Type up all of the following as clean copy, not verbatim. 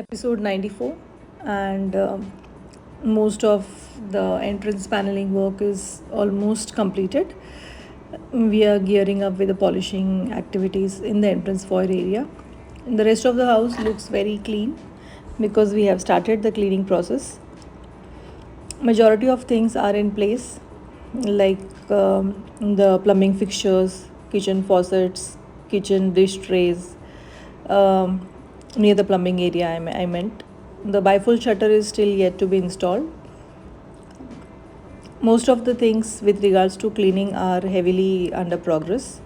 Episode 94, and most of the entrance paneling work is almost completed. We are gearing up with the polishing activities in the entrance foyer area. And the rest of the house looks very clean because we have started the cleaning process. Majority of things are in place, like the plumbing fixtures, kitchen faucets, kitchen dish trays, um, near the plumbing area. I meant the bifold shutter is still yet to be installed. Most of the things with regards to cleaning are heavily under progress.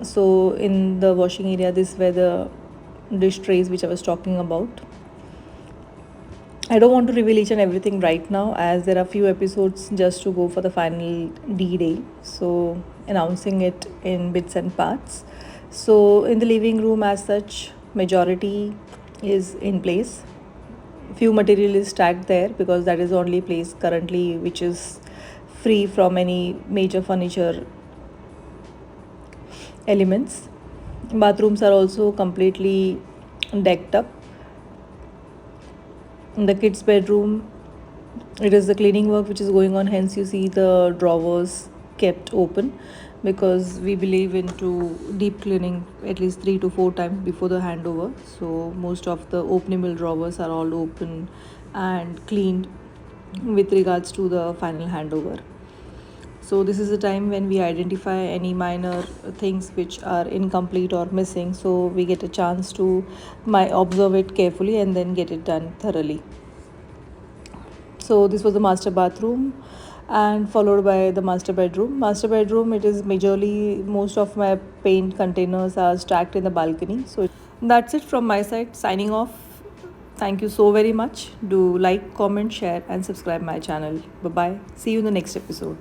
So in the washing area, this were the dish trays which I was talking about. I don't want to reveal each and everything right now, as there are few episodes just to go for the final D-Day. So announcing it in bits and parts. So in the living room as such, majority is in place. Few material is stacked there because that is the only place currently which is free from any major furniture elements. Bathrooms are also completely decked up. In the kids' bedroom, it is the cleaning work which is going on, hence you see the drawers kept open, because we believe into deep cleaning at least 3 to 4 times before the handover. So most of the openable drawers are all open and cleaned with regards to the final handover. So this is the time when we identify any minor things which are incomplete or missing, so we get a chance to observe it carefully and then get it done thoroughly. So this was the master bathroom, and followed by the master bedroom. Master bedroom, it is majorly, most of my paint containers are stacked in the balcony. So that's it from my side, signing off. Thank you so very much. Do like, comment, share and subscribe my channel. Bye bye. See you in the next episode.